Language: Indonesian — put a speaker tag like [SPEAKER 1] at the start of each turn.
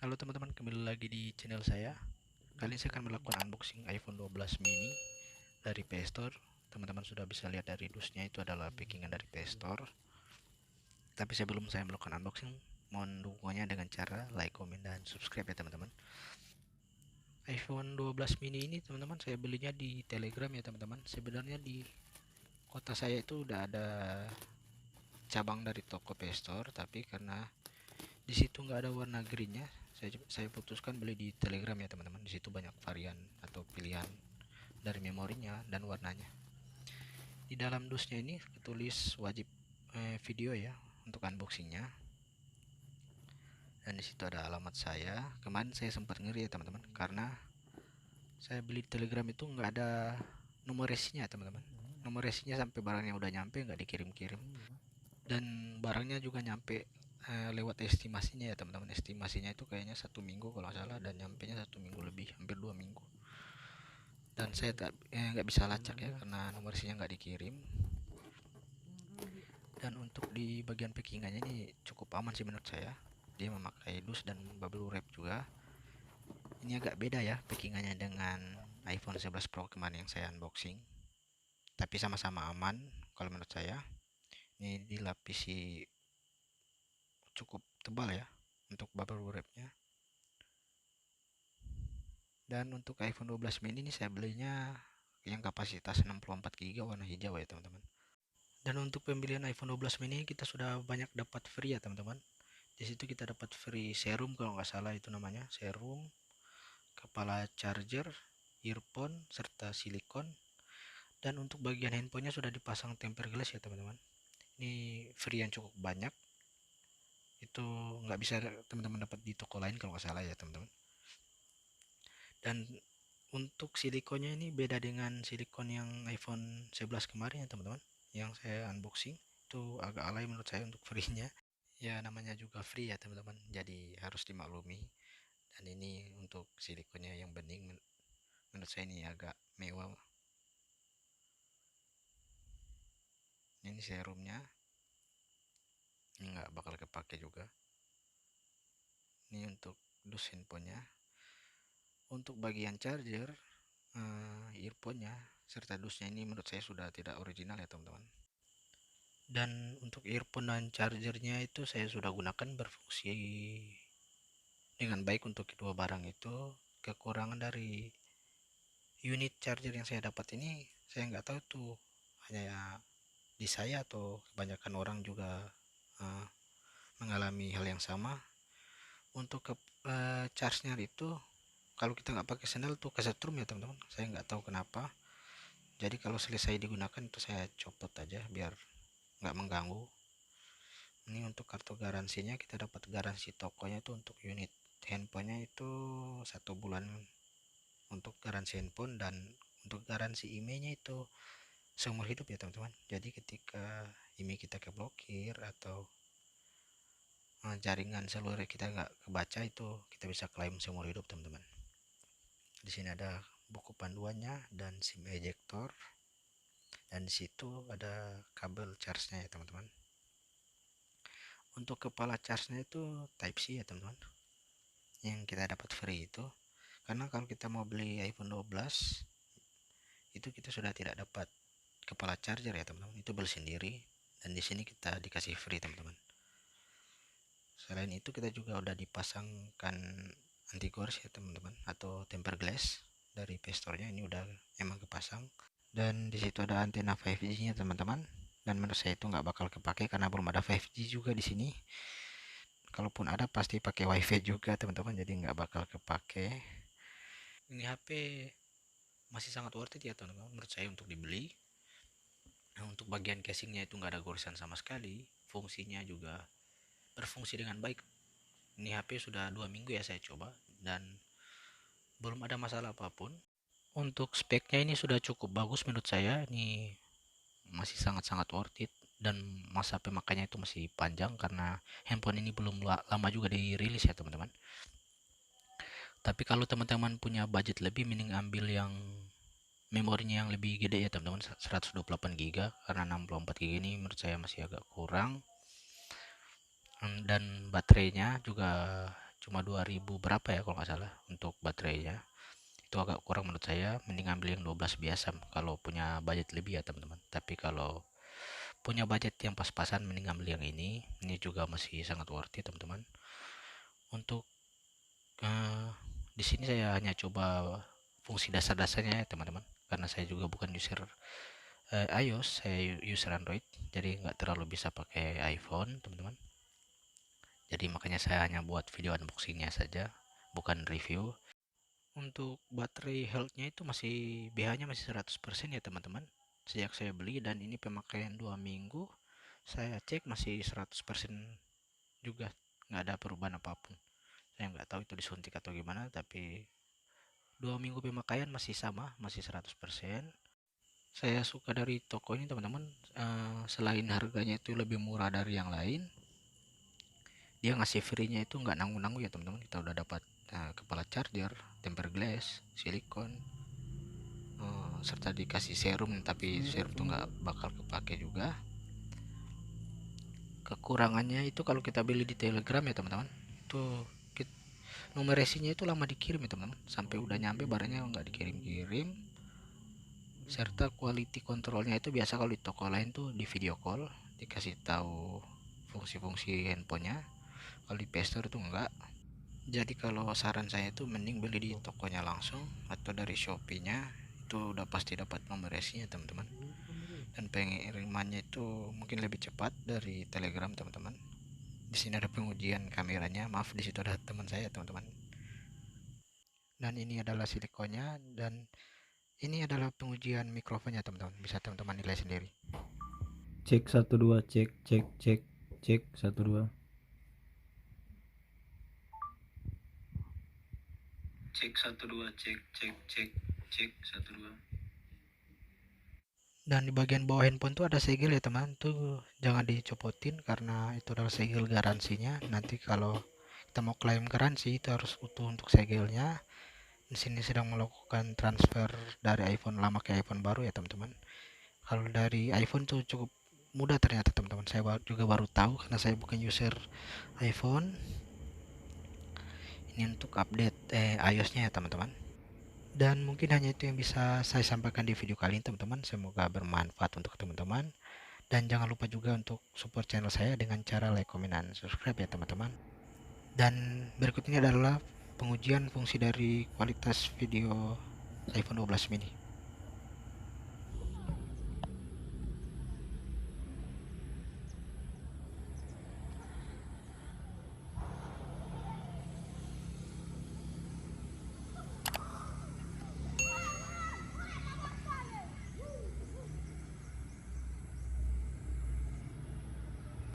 [SPEAKER 1] Halo teman-teman, kembali lagi di channel saya. Kali ini saya akan melakukan unboxing iPhone 12 mini dari Play Store. Teman-teman sudah bisa lihat dari dusnya, itu adalah packingan dari Play Store. Tapi sebelum saya melakukan unboxing, mohon dukungannya dengan cara like, komen, dan subscribe ya teman-teman. iPhone 12 mini ini teman-teman saya belinya di Telegram ya teman-teman. Sebenarnya di kota saya itu udah ada cabang dari toko Play Store, tapi karena di situ nggak ada warna greennya, saya putuskan beli di Telegram ya teman-teman. Di situ banyak varian atau pilihan dari memorinya dan warnanya. Di dalam dusnya ini tertulis wajib video ya untuk unboxingnya, dan di situ ada alamat saya. Kemarin saya sempat ngeri ya teman-teman, karena saya beli di Telegram itu nggak ada nomor resinya teman-teman. Nomor resinya sampai barangnya udah nyampe nggak dikirim-kirim, dan barangnya juga nyampe lewat estimasinya ya teman-teman. Estimasinya itu kayaknya 1 minggu kalau nggak salah, dan nyampe nya 1 minggu lebih, hampir 2 minggu. Dan saya nggak bisa lacak ya karena nomor resinya nggak dikirim. Dan untuk di bagian packingannya ini cukup aman sih menurut saya. Dia memakai dus dan bubble wrap juga. Ini agak beda ya packingannya dengan iPhone 11 Pro kemarin yang saya unboxing, tapi sama-sama aman kalau menurut saya. Ini dilapisi cukup tebal ya untuk bubble wrapnya. Dan untuk iPhone 12 mini ini saya belinya yang kapasitas 64 GB warna hijau ya teman-teman. Dan untuk pembelian iPhone 12 mini kita sudah banyak dapat free ya teman-teman. Di situ kita dapat free serum kalau nggak salah itu namanya, serum, kepala charger, earphone, serta silikon. Dan untuk bagian handphonenya sudah dipasang tempered glass ya teman-teman. Ini free yang cukup banyak. Itu nggak bisa teman-teman dapat di toko lain kalau nggak salah ya teman-teman. Dan untuk silikonnya ini beda dengan silikon yang iPhone 11 kemarin ya teman-teman, yang saya unboxing. Itu agak alay menurut saya untuk free-nya. Ya namanya juga free ya teman-teman, jadi harus dimaklumi. Dan ini untuk silikonnya yang bening, menurut saya ini agak mewah. Ini serumnya, ini nggak bakal kepake juga. Ini untuk dus handphonenya. Untuk bagian charger, earphone-nya serta dusnya ini menurut saya sudah tidak original ya teman-teman. Dan untuk earphone dan chargernya itu saya sudah gunakan, berfungsi dengan baik untuk kedua barang itu. Kekurangan dari unit charger yang saya dapat ini saya nggak tahu tuh hanya di saya atau kebanyakan orang juga uh, mengalami hal yang sama. Untuk ke charge-nya itu kalau kita nggak pakai sendal tuh kesetrum ya teman-teman, saya nggak tahu kenapa. Jadi kalau selesai digunakan itu saya copot aja biar nggak mengganggu. Ini untuk kartu garansinya, kita dapat garansi tokonya itu untuk unit handphonenya itu 1 bulan untuk garansi handphone, dan untuk garansi emailnya itu seumur hidup ya teman-teman. Jadi ketika email kita keblokir atau jaringan seluler kita nggak kebaca, itu kita bisa klaim seumur hidup teman-teman. Di sini ada buku panduannya dan SIM ejector, dan di situ ada kabel charge-nya ya teman-teman. Untuk kepala charge-nya itu Type C ya teman-teman, yang kita dapat free itu. Karena kalau kita mau beli iPhone 12 itu kita sudah tidak dapat kepala charger ya teman-teman, itu beli sendiri, dan di sini kita dikasih free teman-teman. Selain itu kita juga udah dipasangkan anti gores ya teman-teman, atau tempered glass dari Play Store-nya, ini udah emang kepasang. Dan di situ ada antena 5G-nya teman-teman, dan menurut saya itu nggak bakal kepake karena belum ada 5G juga di sini. Kalaupun ada pasti pakai WiFi juga teman-teman, jadi nggak bakal kepake. Ini HP masih sangat worth it ya teman-teman menurut saya untuk dibeli. Nah, untuk bagian casingnya itu nggak ada goresan sama sekali, fungsinya juga berfungsi dengan baik. Ini HP sudah 2 minggu ya saya coba, dan belum ada masalah apapun. Untuk speknya ini sudah cukup bagus menurut saya, ini masih sangat-sangat worth it, dan masa pemakaiannya itu masih panjang karena handphone ini belum lama juga dirilis ya teman-teman. Tapi kalau teman-teman punya budget lebih, mending ambil yang memorinya yang lebih gede ya teman-teman, 128 GB, karena 64 GB ini menurut saya masih agak kurang. Dan baterainya juga cuma 2000 berapa ya kalau nggak salah untuk baterainya. Itu agak kurang menurut saya, mending ambil yang 12 biasa kalau punya budget lebih ya teman-teman. Tapi kalau punya budget yang pas-pasan mending ambil yang ini juga masih sangat worth it teman-teman. Untuk eh, di sini saya hanya coba fungsi dasar-dasarnya ya teman-teman, karena saya juga bukan user iOS, saya user Android, jadi nggak terlalu bisa pakai iPhone teman-teman. Jadi makanya saya hanya buat video unboxingnya saja, bukan review. Untuk baterai healthnya itu masih BH-nya masih 100% ya teman-teman. Sejak saya beli dan ini pemakaian 2 minggu, saya cek masih 100% juga, nggak ada perubahan apapun. Saya nggak tahu itu disuntik atau gimana, tapi 2 minggu pemakaian masih sama, masih 100%. Saya suka dari toko ini teman-teman, selain harganya itu lebih murah dari yang lain, dia ngasih free-nya itu nggak nanggung-nanggung ya teman-teman. Kita udah dapat kepala charger, tempered glass, silikon, serta dikasih serum, tapi serum itu nggak bakal kepake juga. Kekurangannya itu kalau kita beli di Telegram ya teman-teman, itu nomor resinya itu lama dikirim ya teman-teman, sampai udah nyampe barangnya nggak dikirim-kirim. Serta quality controlnya itu biasa kalau di toko lain tuh di video call dikasih tahu fungsi-fungsi handphonenya, kalau di Play Store itu enggak. Jadi kalau saran saya itu mending beli di tokonya langsung atau dari Shopee-nya, itu udah pasti dapat nomor resinya teman-teman, dan pengirimannya itu mungkin lebih cepat dari Telegram teman-teman. Di sini ada pengujian kameranya, maaf di situ ada teman saya teman-teman. Dan ini adalah silikonnya, dan ini adalah pengujian mikrofonnya teman-teman, bisa teman-teman nilai sendiri.
[SPEAKER 2] Cek 1 2, cek cek cek cek 1 2. Cek 1 2, cek cek cek cek 1 2.
[SPEAKER 1] Dan di bagian bawah handphone tuh ada segel ya teman, tuh jangan dicopotin karena itu adalah segel garansinya. Nanti kalau kita mau klaim garansi itu harus utuh untuk segelnya. Di sini sedang melakukan transfer dari iPhone lama ke iPhone baru ya teman-teman. Kalau dari iPhone tuh cukup mudah ternyata teman-teman, saya juga baru tahu karena saya bukan user iPhone. Ini untuk update iOS-nya ya teman-teman. Dan mungkin hanya itu yang bisa saya sampaikan di video kali ini teman-teman, semoga bermanfaat untuk teman-teman. Dan jangan lupa juga untuk support channel saya dengan cara like, comment, dan subscribe ya teman-teman. Dan berikut ini adalah pengujian fungsi dari kualitas video iPhone 12 mini.